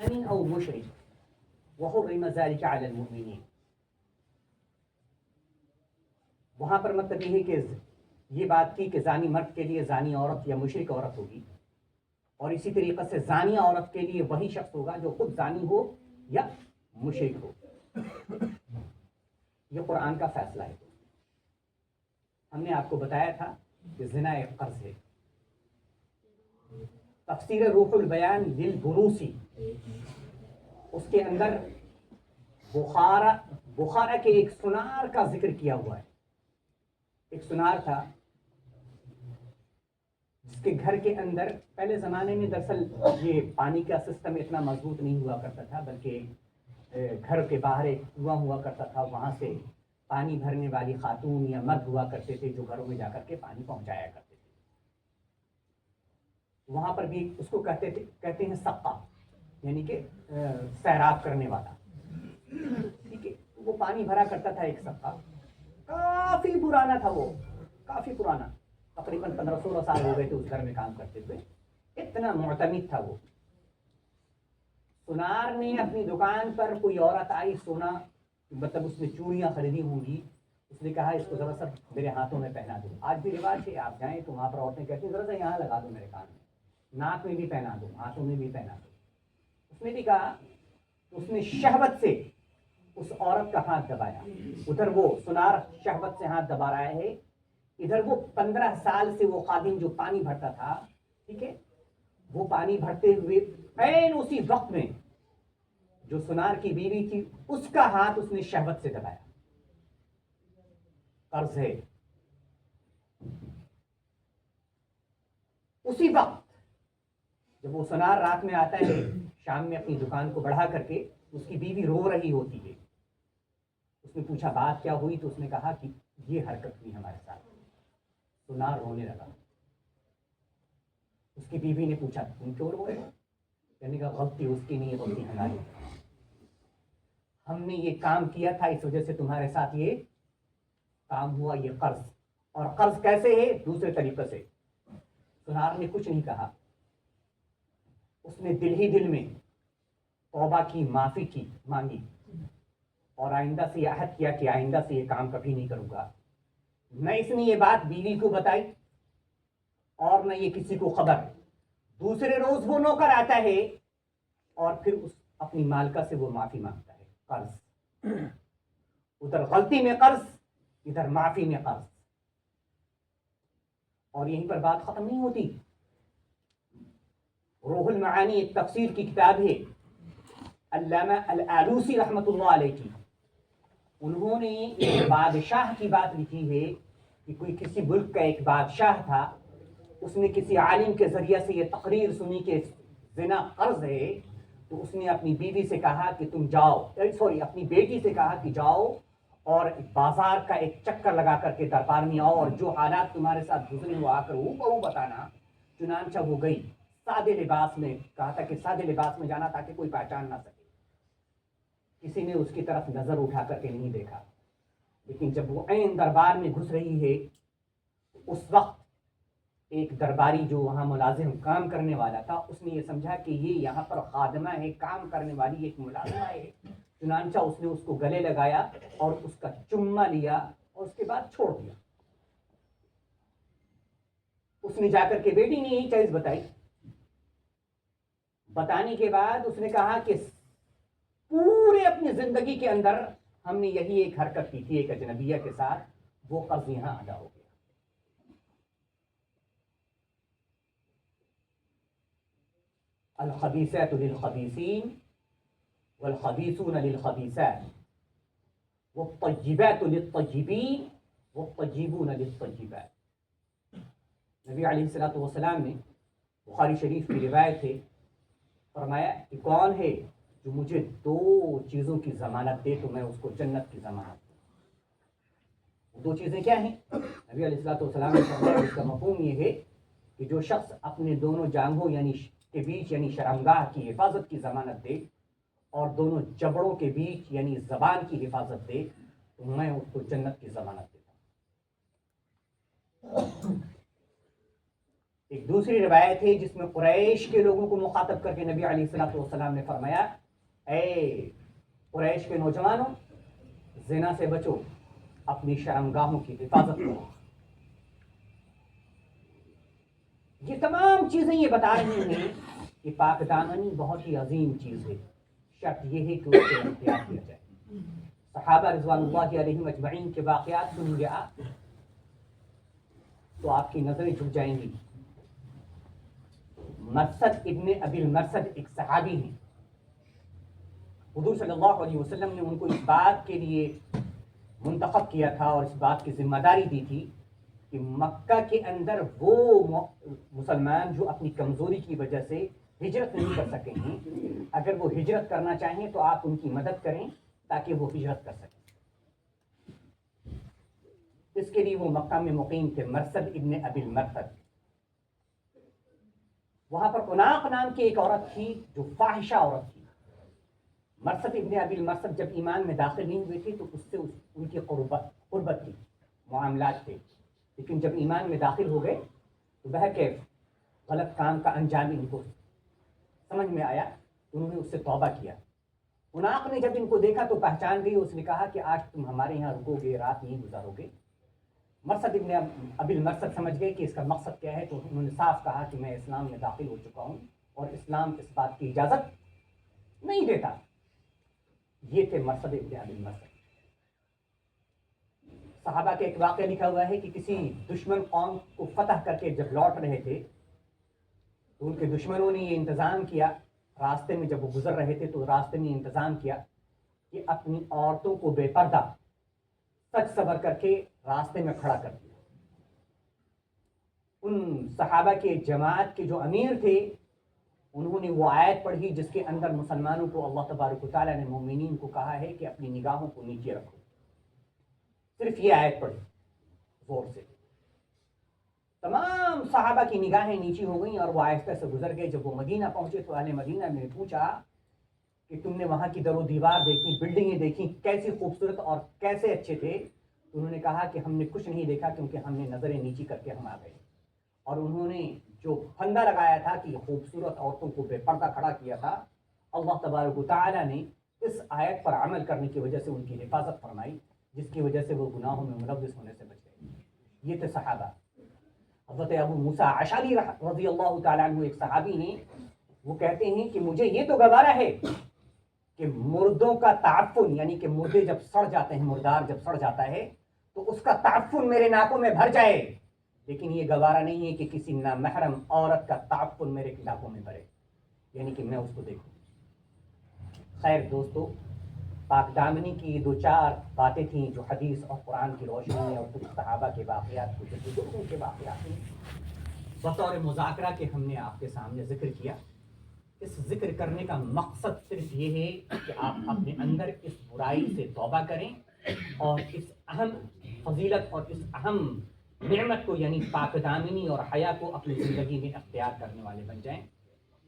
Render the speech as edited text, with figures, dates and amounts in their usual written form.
زانی او مشرک وحرم ذلك علی المؤمنین. وہاں پر مطلب یہ ہے کہ یہ بات تھی کہ زانی مرد کے لیے زانی عورت یا مشرک عورت ہوگی، اور اسی طریقے سے زانی عورت کے لیے وہی شخص ہوگا جو خود زانی ہو یا مشرک ہو. یہ قرآن کا فیصلہ ہے. ہم نے آپ کو بتایا تھا کہ زنا ایک قرض ہے. تفسیر روح البیان للبروسی اس کے اندر بخارا کے ایک سنار کا ذکر کیا ہوا ہے. ایک سنار تھا جس کے گھر کے اندر پہلے زمانے میں دراصل یہ پانی کا سسٹم اتنا مضبوط نہیں ہوا کرتا تھا، بلکہ گھر کے باہر ایک کنواں ہوا کرتا تھا، وہاں سے پانی بھرنے والی خاتون یا مرد ہوا کرتے تھے جو گھروں میں جا کر کے پانی پہنچایا کرتے تھے. وہاں پر بھی اس کو کہتے ہیں سقا، یعنی کہ سیراب کرنے والا. ٹھیک ہے، وہ پانی بھرا کرتا تھا ایک سقا. کافی پرانا تھا، وہ کافی پرانا، تقریباً 15-16 سال ہو گئے تھے اس گھر میں کام کرتے ہوئے. اتنا معتمد تھا وہ. سنار نے اپنی دکان پر کوئی عورت آئی، سونا مطلب اس نے چوڑیاں خریدی ہوں گی، اس نے کہا اس کو ذرا سا میرے ہاتھوں میں پہنا دو. آج بھی رواج ہے، آپ جائیں تو وہاں پر عورتیں کہتی ہیں ذرا سا یہاں لگا دو میرے کان میں، ناک میں بھی پہنا دو، ہاتھوں میں بھی پہنا دو. اس نے بھی کہا، اس نے شہوت سے اس عورت کا ہاتھ دبایا. ادھر وہ سنار شہوت سے ہاتھ دبا رہا ہے، ادھر وہ 15 سال سے وہ خادم جو پانی بھرتا تھا، ٹھیک ہے، وہ پانی بھرتے ہوئے عین اسی وقت میں جو سنار کی بیوی تھی اس کا ہاتھ اس نے شہوت سے دبایا. قرض ہے. اسی وقت جب وہ سنار رات میں آتا ہے شام میں اپنی دکان کو بڑھا کر کے، اس کی بیوی رو رہی ہوتی ہے. اس نے پوچھا بات کیا ہوئی، تو اس نے کہا کہ یہ حرکت ہوئی ہمارے ساتھ. سنار رونے لگا. اس کی بیوی نے پوچھا تم کیوں رو رہے ہو؟ کہنے کا غلطی اس کی نہیں ہے، غلطی ہماری. ہم نے یہ کام کیا تھا، اس وجہ سے تمہارے ساتھ یہ کام ہوا. یہ قرض، اور قرض کیسے ہے؟ دوسرے طریقے سے. سنار نے کچھ نہیں کہا، اس نے دل ہی دل میں توبہ کی، معافی کی، مانگی، اور آئندہ سے یہ عہد کیا کہ آئندہ سے یہ کام کبھی نہیں کروں گا. نہ اس نے یہ بات بیوی کو بتائی اور نہ یہ کسی کو خبر. دوسرے روز وہ نوکر آتا ہے اور پھر اس اپنی مالکہ سے وہ معافی مانگتا ہے. قرض، ادھر غلطی میں قرض، ادھر معافی میں قرض. اور یہیں پر بات ختم نہیں ہوتی. روح المعانی ایک تفسیر کی کتاب ہے علامہ الآلوسی رحمۃ اللہ علیہ کی. انہوں نے ایک بادشاہ کی بات لکھی ہے کہ کوئی کسی ملک کا ایک بادشاہ تھا، اس نے کسی عالم کے ذریعے سے یہ تقریر سنی کہ زنا قرض ہے. تو اس نے اپنی بیوی سے کہا کہ تم جاؤ، اپنی بیٹی سے کہا کہ جاؤ اور بازار کا ایک چکر لگا کر کے دربار میں آؤ، اور جو حالات تمہارے ساتھ گزرے وہ آ کر وہ بتانا. چنانچہ وہ گئی سادے لباس میں. کہا تھا کہ سادے لباس میں جانا تاکہ کوئی پہچان نہ سکے. کسی نے اس کی طرف نظر اٹھا کر کے نہیں دیکھا. لیکن جب وہ عین دربار میں گھس رہی ہے، اس وقت ایک درباری جو وہاں ملازم کام کرنے والا تھا، اس نے یہ سمجھا کہ یہ یہاں پر خادمہ ہے، کام کرنے والی ایک ملازمہ ہے. چنانچہ اس نے اس کو گلے لگایا اور اس کا چمہ لیا اور اس کے بعد چھوڑ دیا. اس نے جا کر کے بیٹی نے یہی چیز بتائی. بتانے کے بعد اس نے کہا کہ پورے اپنی زندگی کے اندر ہم نے یہی ایک حرکت کی تھی ایک اجنبیہ کے ساتھ، وہ قرض یہاں ادا ہو گیا. الخبیثات للخبیثین والخبیثون للخبیثات والطیبات للطیبین والطیبون للطیبات. نبی علیہ الصلوۃ والسلام نے بخاری شریف کی روایت ہے، فرمایا کہ کون ہے جو مجھے 2 چیزوں کی ضمانت دے تو میں اس کو جنت کی ضمانت دوں. 2 چیزیں کیا ہیں؟ نبی علیہ الصلوۃ والسلام نے فرمایا اس کا مفہوم یہ ہے کہ جو شخص اپنے دونوں جانگوں یعنی کے بیچ یعنی شرمگاہ کی حفاظت کی ضمانت دے اور دونوں جبڑوں کے بیچ یعنی زبان کی حفاظت دے تو میں اس کو جنت کی ضمانت دیتا ہوں. ایک دوسری روایت ہے جس میں قریش کے لوگوں کو مخاطب کر کے نبی علیہ الصلوۃ والسلام نے فرمایا، اے قریش کے نوجوانوں، زنا سے بچو، اپنی شرمگاہوں کی حفاظت کرو۔ یہ تمام چیزیں یہ بتا رہی ہیں کہ پاک دامنی بہت ہی عظیم چیز ہے، شرط یہ ہے کہ اس سے اختیار کیا جائے۔ صحابہ رضوان اللہ علیہم اجمعین کے واقعات سنیں گے آپ تو آپ کی نظریں جھک جائیں گی۔ مرثد ابن ابی المرثد ایک صحابی ہیں، حضور صلی اللہ علیہ وسلم نے ان کو اس بات کے لیے منتخب کیا تھا اور اس بات کی ذمہ داری دی تھی کہ مکہ کے اندر وہ مسلمان جو اپنی کمزوری کی وجہ سے ہجرت نہیں کر سکے ہیں، اگر وہ ہجرت کرنا چاہیں تو آپ ان کی مدد کریں تاکہ وہ ہجرت کر سکیں۔ اس کے لیے وہ مکہ میں مقیم تھے، مرثد ابن ابی المرثد۔ وہاں پر عناق نام کی ایک عورت تھی جو فاحشہ عورت تھی۔ مرثد ابن ابی المرثد جب ایمان میں داخل نہیں ہوئے تھے تو اس سے ان کی قربت تھی، معاملات تھے، لیکن جب ایمان میں داخل ہو گئے تو بہرکیف غلط کام کا انجام ان کو سمجھ میں آیا، انہوں نے اس سے توبہ کیا۔ عناق نے جب ان کو دیکھا تو پہچان گئی، اس نے کہا کہ آج تم ہمارے یہاں رکو گے، رات نہیں گزارو گے۔ مرثد ابن ابی المرثد سمجھ گئے کہ اس کا مقصد کیا ہے، تو انہوں نے صاف کہا کہ میں اسلام میں داخل ہو چکا ہوں اور اسلام اس بات کی اجازت نہیں دیتا۔ یہ تھے مرثد ابن ابی المرثد۔ صحابہ کے ایک واقعہ لکھا ہوا ہے کہ کسی دشمن قوم کو فتح کر کے جب لوٹ رہے تھے تو ان کے دشمنوں نے یہ انتظام کیا، راستے میں جب وہ گزر رہے تھے تو راستے میں انتظام کیا کہ اپنی عورتوں کو بے پردہ سج سور کر کے راستے میں کھڑا کر دیا۔ ان صحابہ کے جماعت کے جو امیر تھے انہوں نے وہ آیت پڑھی جس کے اندر مسلمانوں کو اللہ تبارک و تعالیٰ نے مومنین کو کہا ہے کہ اپنی نگاہوں کو نیچے رکھو۔ صرف یہ آیت پڑھی زور سے، تمام صحابہ کی نگاہیں نیچی ہو گئیں اور وہ آہستہ سے گزر گئے۔ جب وہ مدینہ پہنچے تو اہل مدینہ نے پوچھا کہ تم نے وہاں کی در و دیوار دیکھی، بلڈنگیں دیکھی، کیسی خوبصورت اور کیسے اچھے تھے؟ تو انہوں نے کہا کہ ہم نے کچھ نہیں دیکھا کیونکہ ہم نے نظریں نیچی کر کے ہم آ گئے۔ اور انہوں نے جو پھندا لگایا تھا کہ خوبصورت عورتوں کو بے پردہ کھڑا کیا تھا، اللہ تبارک و تعالیٰ نے اس آیت پر عمل کرنے کی وجہ سے ان کی حفاظت فرمائی، جس کی وجہ سے وہ گناہوں میں ملوث ہونے سے بچ گئے۔ یہ تھے صحابہ۔ حضرت ابو موسیٰ اشعری رضی اللہ تعالیٰ عنہ ایک صحابی ہیں، وہ کہتے ہیں کہ مجھے یہ تو گوارا ہے کہ مردوں کا تعفن، یعنی کہ مردے جب سڑ جاتے ہیں، مردار جب سڑ جاتا ہے تو اس کا تعفن میرے ناکوں میں بھر جائے، لیکن یہ گوارا نہیں ہے کہ کسی نامحرم عورت کا تعفن میرے ناکوں میں بھرے، یعنی کہ میں اس کو دیکھوں۔ خیر دوستو، پاک دامنی کی دو چار باتیں تھیں جو حدیث اور قرآن کی روشنی میں اور کچھ صحابہ کے واقعات، کچھ بزرگوں کے واقعات ہیں، بطور مذاکرہ کے ہم نے آپ کے سامنے ذکر کیا۔ اس ذکر کرنے کا مقصد صرف یہ ہے کہ آپ اپنے اندر اس برائی سے توبہ کریں اور اس اہم فضیلت اور اس اہم نعمت کو، یعنی پاک دامنی اور حیا کو اپنی زندگی میں اختیار کرنے والے بن جائیں۔